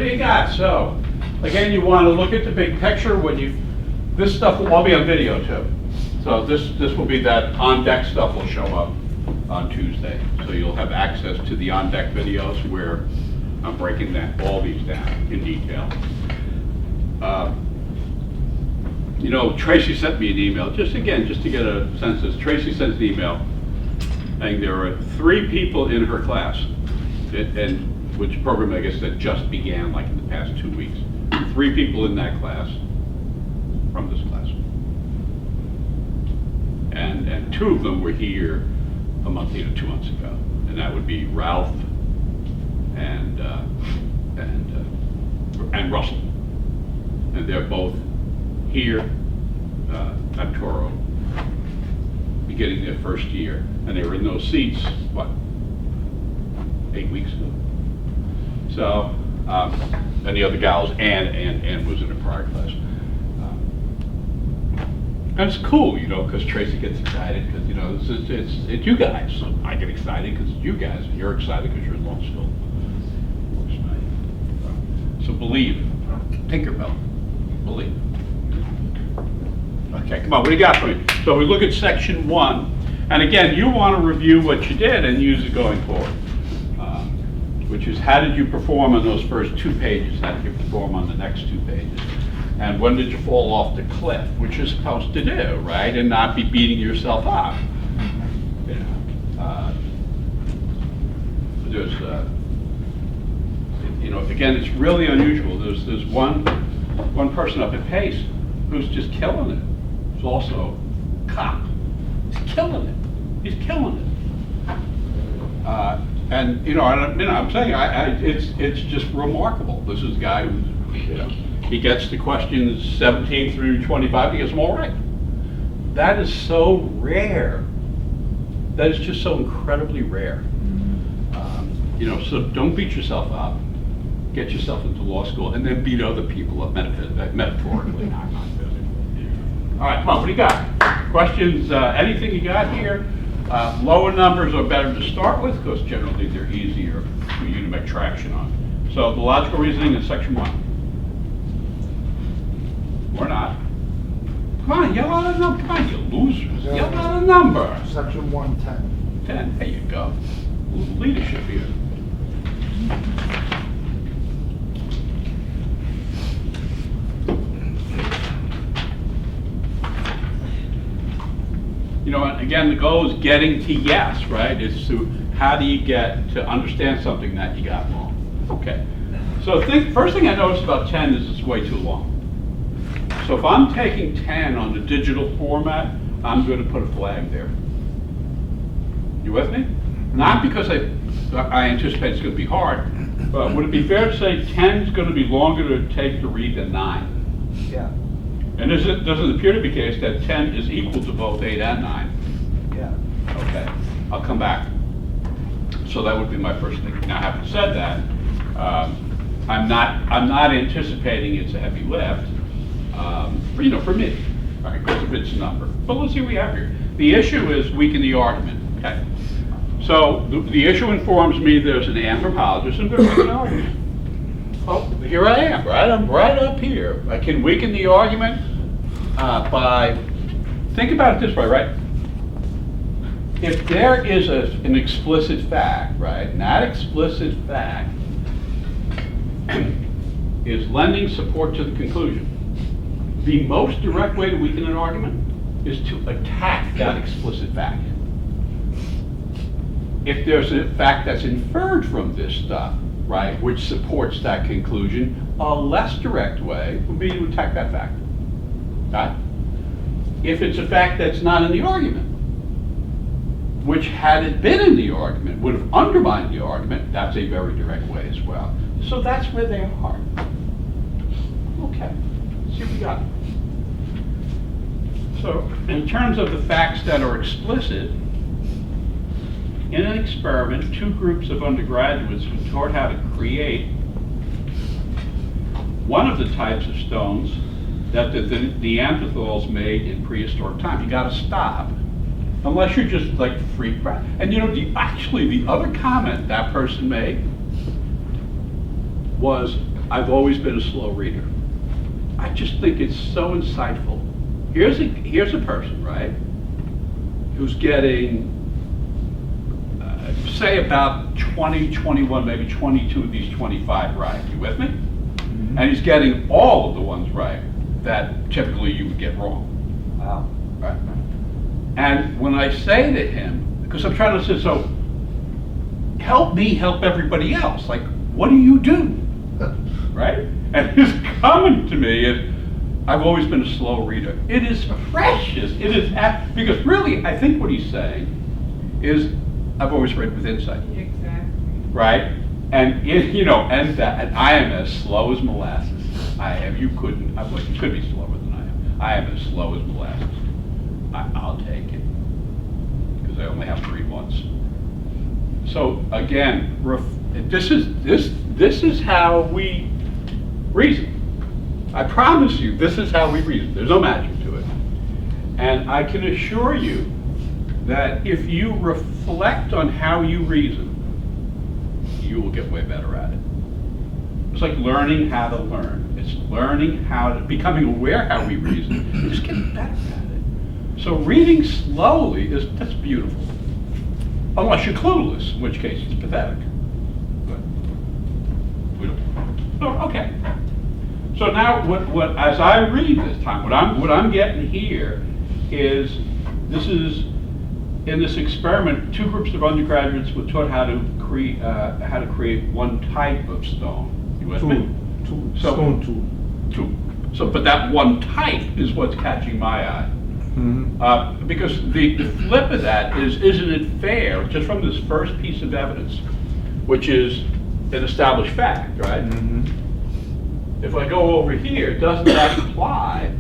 do you got? So, again, you want to look at the big picture when you, this stuff will all be on video too. So this will be that on-deck stuff will show up on Tuesday. So you'll have access to the on-deck videos where I'm breaking all these down in detail. You know, Tracy sent me an email, just to get a sense of this. Tracy sent an email saying there are 3 people in her class, and which program I guess that just began like in the past 2 weeks. 3 people in that class from this class. And 2 of them were here a month, 2 months ago. And that would be Ralph and Russell. And they're both here at Toro, beginning their first year. And they were in those seats, what, 8 weeks ago? So, and the other gals, Ann was in a prior class. And it's cool, you know, because Tracy gets excited because, you know, it's you guys. So I get excited because it's you guys, and you're excited because you're in law school. So believe. Tinkerbell. Believe. Okay, come on, what do you got for me? So we look at section 1, and again, you want to review what you did and use it going forward. Which is, how did you perform on those first 2 pages? How did you perform on the next 2 pages? And when did you fall off the cliff, which you're supposed to do, right? And not be beating yourself up. You know, there's, you know, again, it's really unusual. There's one person up at Pace who's just killing it. Who's also a cop. He's killing it. He's killing it. And you know, I'm saying it's just remarkable. This is a guy who's, you know, he gets the questions 17 through 25, he gets them all right. That is so rare. That is just so incredibly rare. You know, so don't beat yourself up. Get yourself into law school, and then beat other people up metaphorically, not physically. All right, come on. What do you got? Questions? Anything you got here? Lower numbers are better to start with because generally they're easier for you to make traction on. So the logical reasoning in section 1. Or not. Come on, yell out a number. Come on, you losers. Yell out a number. Section 110. 10. There you go. Leadership here. You know, and again, the goal is getting to yes, right? It's to, how do you get to understand something that you got wrong? Okay. So first thing I noticed about 10 is it's way too long. So if I'm taking 10 on the digital format, I'm going to put a flag there. You with me? Not because I anticipate it's going to be hard, but would it be fair to say 10 is going to be longer to take to read than 9? Yeah. And doesn't appear to be the case that 10 is equal to both 8 and 9. Yeah. Okay, I'll come back. So that would be my first thing. Now, having said that, I'm not anticipating it's a heavy lift. You know, for me, right? Because of its number. But let's see what we have here. The issue is weaken the argument. Okay. So the issue informs me there's an anthropologist and there's an argument. Oh, here I am, right? I'm right up here. I can weaken the argument by, think about it this way, right? If there is an explicit fact, right, and that explicit fact is lending support to the conclusion, the most direct way to weaken an argument is to attack that explicit fact. If there's a fact that's inferred from this stuff, right, which supports that conclusion, a less direct way would be to attack that fact. Right? If it's a fact that's not in the argument, which had it been in the argument, would have undermined the argument, that's a very direct way as well. So that's where they are. Okay, let's see what we got. So in terms of the facts that are explicit, in an experiment, 2 groups of undergraduates were taught how to create one of the types of stones that the Neanderthals made in prehistoric times. You gotta stop, unless you're just like freaked out. And you know, actually the other comment that person made was, I've always been a slow reader. I just think it's so insightful. Here's a person, right, who's getting, say about 20, 21, maybe 22 of these 25 right. You with me? Mhm. And he's getting all of the ones right that typically you would get wrong. Wow. Right. And when I say to him, because I'm trying to say, so help me help everybody else. Like, what do you do? Right? And his comment to me is, I've always been a slow reader. It is precious. It is, because really, I think what he's saying is, I've always read with insight. Exactly. Right? And and I am as slow as molasses. I am. You could be slower than I am. I am as slow as molasses. I'll take it because I only have to read once. So again, this is how we reason. I promise you, this is how we reason. There's no magic to it. And I can assure you that if you reflect on how you reason, you will get way better at it. It's like learning how to learn. It's learning becoming aware how we reason, and just getting better at it. So reading slowly that's beautiful. Unless you're clueless, in which case it's pathetic. But we don't. Oh, okay. So now, what as I read this time, what I'm getting here is this is. In this experiment, 2 groups of undergraduates were taught how to create one type of stone. You with me? Stone tool. Two. So, but that one type is what's catching my eye. Mm-hmm. Because the flip of that is, isn't it fair, just from this first piece of evidence, which is an established fact, right? Mm-hmm. If I go over here, doesn't that imply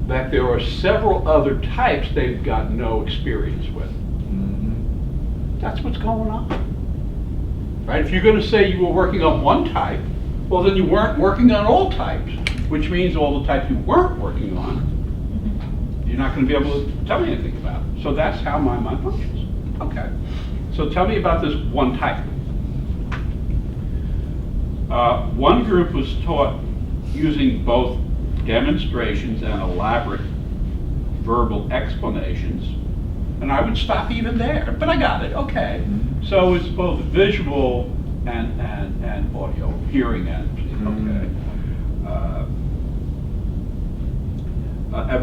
that there are several other types they've got no experience with? That's what's going on, right? If you're going to say you were working on one type, well, then you weren't working on all types, which means all the types you weren't working on, you're not going to be able to tell me anything about it. So that's how my mind functions. Okay. So tell me about this one type. One group was taught using both demonstrations and elaborate verbal explanations. And I would stop even there, but I got it, okay. Mm-hmm. So it's both visual and audio, hearing and, okay.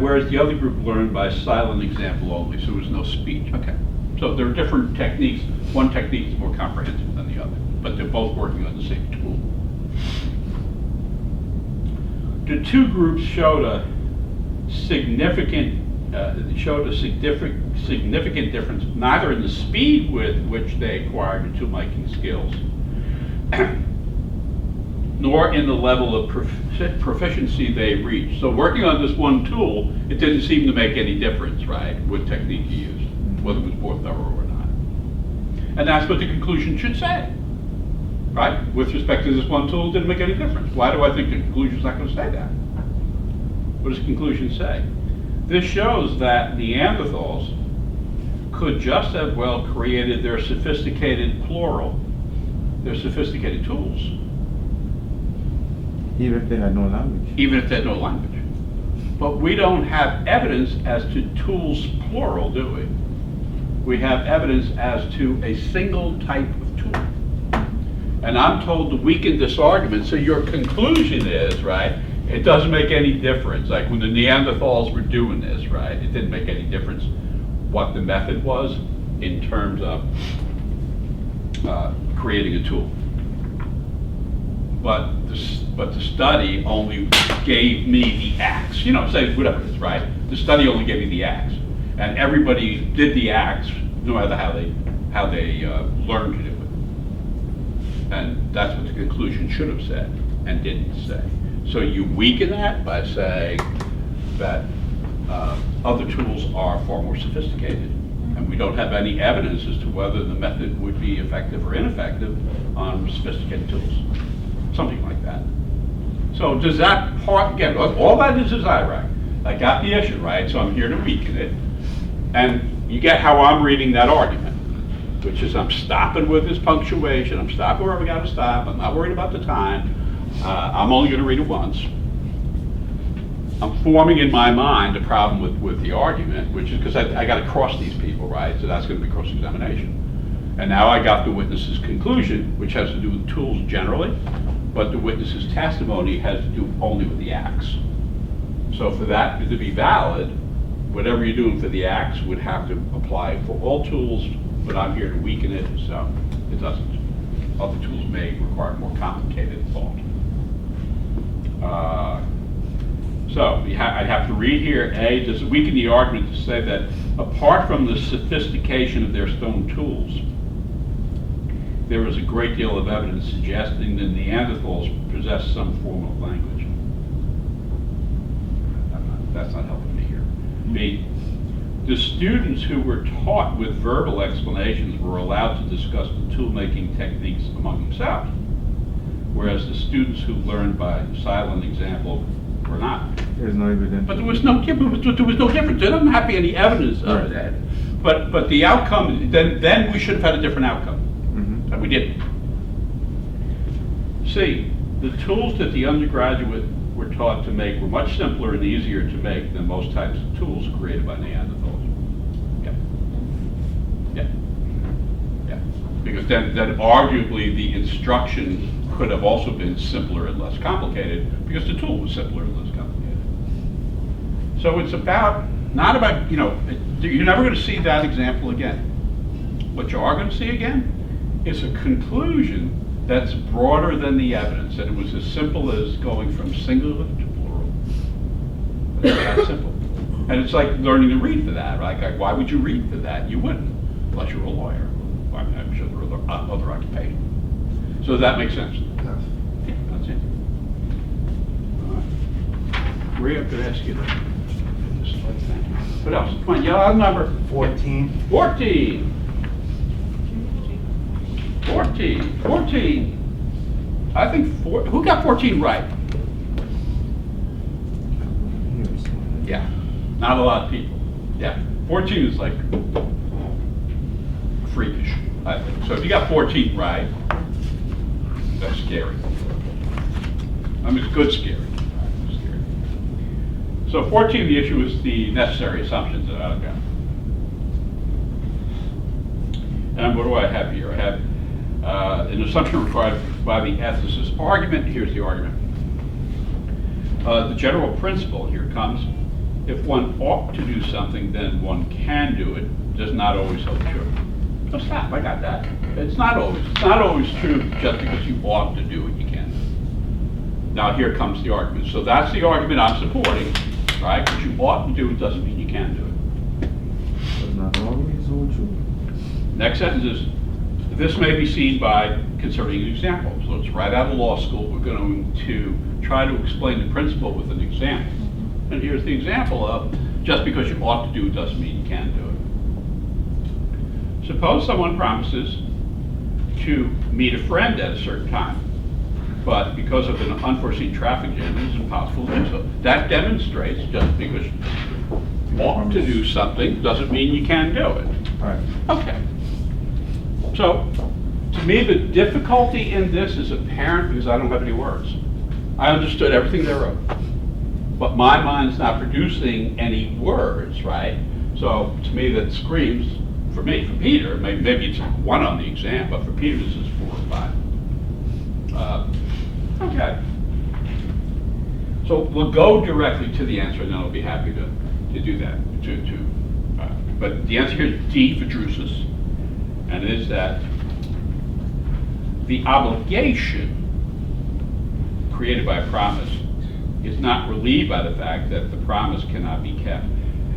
Whereas the other group learned by silent example only, so there was no speech, okay. So there are different techniques. One technique is more comprehensive than the other, but they're both working on the same tool. The 2 groups showed a significant difference, neither in the speed with which they acquired the tool-making skills, nor in the level of proficiency they reached. So working on this one tool, it didn't seem to make any difference, right, what technique you used, whether it was more thorough or not. And that's what the conclusion should say, right? With respect to this one tool, it didn't make any difference. Why do I think the conclusion's not going to say that? What does the conclusion say? This shows that Neanderthals could just as well created their sophisticated plural, their sophisticated tools. Even if they had no language. Even if they had no language. But we don't have evidence as to tools plural, do we? We have evidence as to a single type of tool. And I'm told to weaken this argument, so your conclusion is, right, it doesn't make any difference. Like when the Neanderthals were doing this, right, it didn't make any difference what the method was in terms of creating a tool. But the study only gave me the axe. You know, say whatever it is, right? The study only gave me the axe, and everybody did the axe, no matter how they learned to do it. And that's what the conclusion should have said and didn't say. So you weaken that by saying that other tools are far more sophisticated, and we don't have any evidence as to whether the method would be effective or ineffective on sophisticated tools. Something like that. So does that part, again, all that is IRAC. I got the issue, right? So I'm here to weaken it. And you get how I'm reading that argument, which is I'm stopping with this punctuation, I'm stopping where I gotta stop, I'm not worried about the time. I'm only going to read it once. I'm forming in my mind a problem with the argument, which is because I got to cross these people, right? So that's going to be cross-examination. And now I got the witness's conclusion, which has to do with tools generally, but the witness's testimony has to do only with the acts. So for that to be valid, whatever you're doing for the acts would have to apply for all tools, but I'm here to weaken it, so it doesn't. Other tools may require more complicated thought. So I'd have to read here, A, does it weaken the argument to say that apart from the sophistication of their stone tools, there is a great deal of evidence suggesting that Neanderthals possessed some form of language. That's not helping me here. B, the students who were taught with verbal explanations were allowed to discuss the tool-making techniques among themselves, whereas the students who learned by silent example were not. There's no evidence. But there was no difference. There doesn't have to be any evidence of that. But the outcome, then we should have had a different outcome. Mm-hmm. But we didn't. C, the tools that the undergraduate were taught to make were much simpler and easier to make than most types of tools created by Neanderthals. Yeah. Because then arguably the instruction could have also been simpler and less complicated because the tool was simpler and less complicated. So it's not about, you're never going to see that example again. What you are going to see again is a conclusion that's broader than the evidence, and it was as simple as going from singular to plural. It's that simple. And it's like learning to read for that, right? Like, why would you read for that? You wouldn't, unless you were a lawyer. Well, I'm sure there are other occupations. So does that make sense? Yes. Yeah, that's it. All right. Maria, I'm going to ask you to. What else? Come on, yell out number. 14. 14. 14. I think who got 14 right? Yeah, not a lot of people. Yeah, 14 is like freakish, I think. So if you got 14 right, that's scary. I mean, it's good scary. So 14, the issue is the necessary assumptions that I've got. And what do I have here? I have an assumption required by the ethicist argument. Here's the argument. The general principle, here it comes, if one ought to do something, then one can do it, does not always hold true. So stop, I got that. It's not always true just because you ought to do it, you can. Now here comes the argument. So that's the argument I'm supporting, right? Because you ought to do it doesn't mean you can do it. Does not always hold true. Next sentence is, this may be seen by considering an example. So it's right out of law school. We're going to try to explain the principle with an example. And here's the example of, just because you ought to do it doesn't mean you can do it. Suppose someone promises to meet a friend at a certain time, but because of an unforeseen traffic jam, it is impossible to do so. That demonstrates just because you ought to do something doesn't mean you can do it. All right. Okay. So, to me, the difficulty in this is apparent because I don't have any words. I understood everything they wrote, but my mind's not producing any words, right? So, to me, that screams, for me, for Peter, maybe it's 1 on the exam, but for Peter, this is 4 or 5. Okay. So, we'll go directly to the answer, and then I'll be happy to do that. But the answer here is D for Drusus. And it is that the obligation created by a promise is not relieved by the fact that the promise cannot be kept.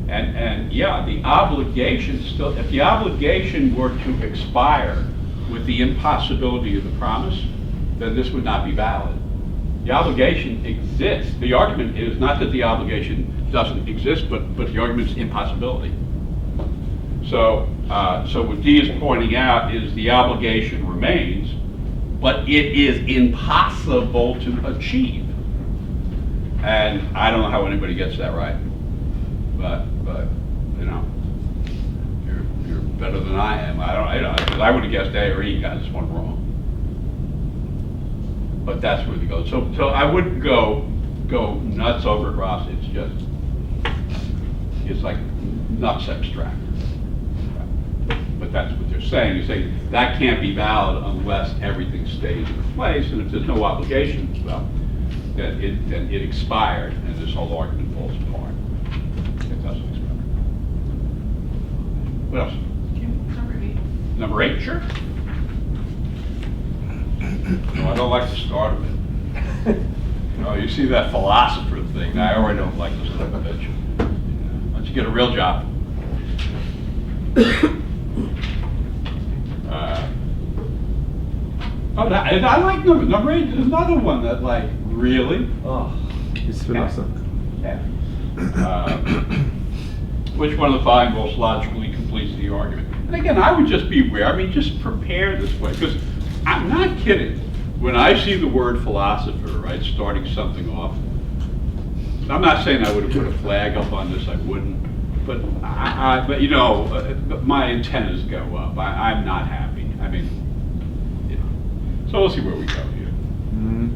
And yeah, the obligation still, if the obligation were to expire with the impossibility of the promise, then this would not be valid. The obligation exists. The argument is not that the obligation doesn't exist, but the argument is impossibility. So what D is pointing out is the obligation remains, but it is impossible to achieve. And I don't know how anybody gets that right, but you're better than I am. I would have guessed A or E, got this one wrong. but that's where they go. So I wouldn't go nuts over it, Ross. It's like nuts abstract. But that's what they're saying. You're saying that can't be valid unless everything stays in place, and if there's no obligation, well, then it expired, and this whole argument falls apart. It doesn't expire. What else? Number 8. Number 8, sure. No, I don't like the start of it. Oh, you see that philosopher thing? I already don't like this type of bitch. Why don't you get a real job? And I like number 8. There's another one that, like, really? Oh, it's philosophy. Yeah. Which one of the following most logically completes the argument? And again, I would just be aware. I mean, just prepare this way, because I'm not kidding. When I see the word philosopher, right, starting something off, I'm not saying I would have put a flag up on this. I wouldn't. But but you know, my antennas go up. I'm not happy. I mean, you know. So we'll see where we go here. Mm-hmm.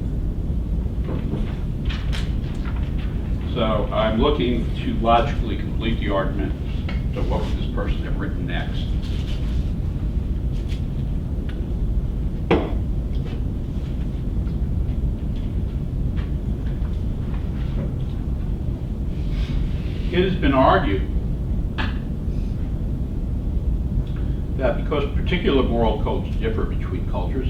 So I'm looking to logically complete the argument. So what would this person have written next? It has been argued that because particular moral codes differ between cultures,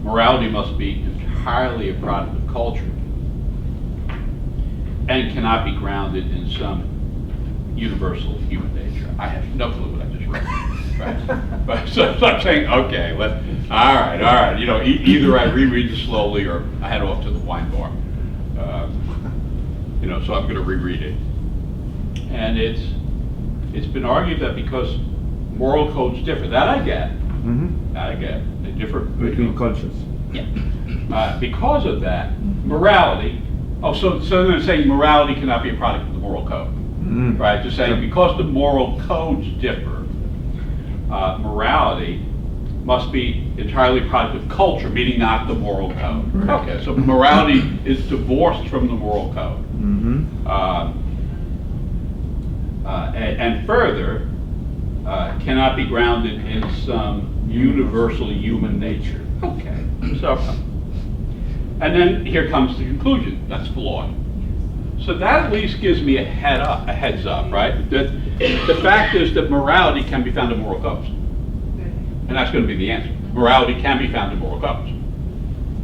morality must be entirely a product of culture and cannot be grounded in some universal human nature. I have no clue what I just read. Right? But so I'm saying, okay, all right. You know, either I reread it slowly or I head off to the wine bar. You know, so I'm going to reread it. And it's been argued that because moral codes differ, that I get. Mm-hmm. That I get. They differ Between cultures. Yeah. Because of that, morality. Oh, so they're saying morality cannot be a product of the moral code, Mm-hmm. right? They're saying because the moral codes differ, morality must be entirely a product of culture, meaning not the moral code. Right. Okay, so morality is divorced from the moral code. Mm-hmm. And further, cannot be grounded in some universal human nature. Okay, so, and then here comes the conclusion, that's flawed. So that at least gives me a heads up, right? That the fact is that morality can be found in moral codes. And that's going to be the answer. Morality can be found in moral codes.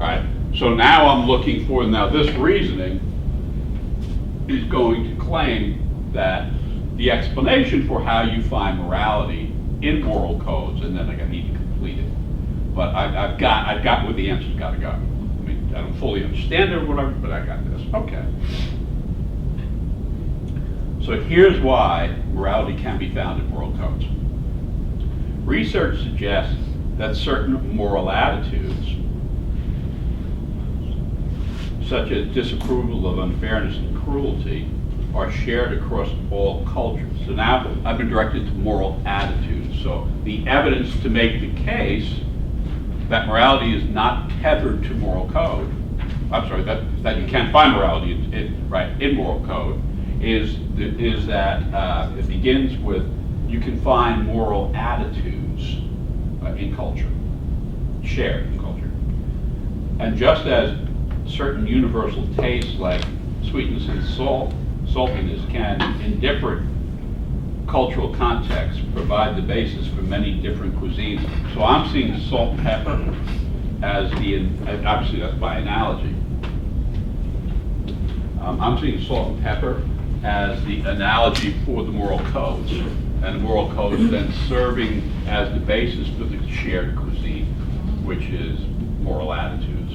All right? So now I'm looking for, now this reasoning is going to claim that the explanation for how you find morality in moral codes, and then I need to complete it. But I've got where the answer's got to go. I mean, I don't fully understand it or whatever, but I got this. Okay. So here's why morality can be found in moral codes. Research suggests that certain moral attitudes, such as disapproval of unfairness and cruelty, are shared across all cultures. So now I've been directed to moral attitudes. So the evidence to make the case that morality is not tethered to moral code, I'm sorry, that you can't find morality in moral code, is that it begins with you can find moral attitudes in culture, shared in culture. And just as certain universal tastes like sweetness and saltiness can, in different cultural contexts, provide the basis for many different cuisines. So I'm seeing salt and pepper as obviously that's by analogy. I'm seeing salt and pepper as the analogy for the moral codes, and the moral codes then serving as the basis for the shared cuisine, which is moral attitudes.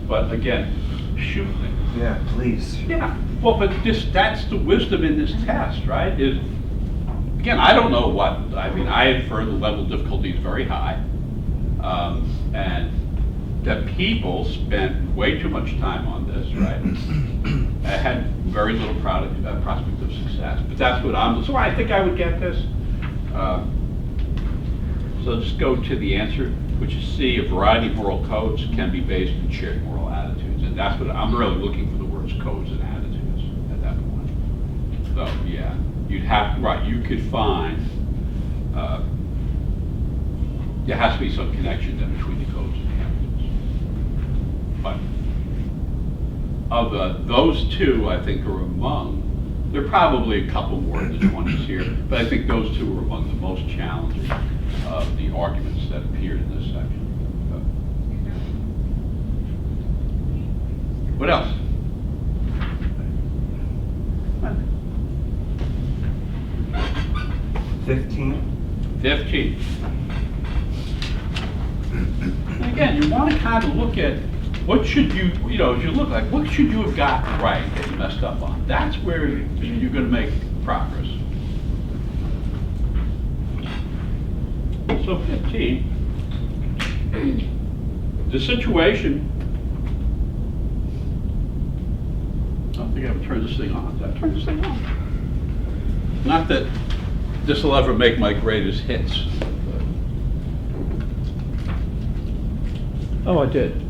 But again, shoot me. Yeah, please. Yeah, well, but that's the wisdom in this test, right? Is, again, I don't know I infer the level of difficulty is very high, and that people spent way too much time on this, right? I had very little prospect of success, but that's what so I think I would get this. So just go to the answer. which is C, a variety of moral codes can be based in shared moral attitudes. And that's what, I'm really looking for the words codes and attitudes at that point. So, yeah, you'd have, right, you could find, there has to be some connection then between the codes and the attitudes. But of those two, I think, are among, there are probably a couple more in the 20s here, but I think those two are among the most challenging of the arguments that appeared in this section. What else? 15. 15. And again, you want to kind of look at what should you, as you look like, what should you have gotten right that you messed up on? That's where you're going to make progress. So 15, the situation, I don't think I ever turned this thing on. Did I turn this thing on? Not that this will ever make my greatest hits. Oh, I did.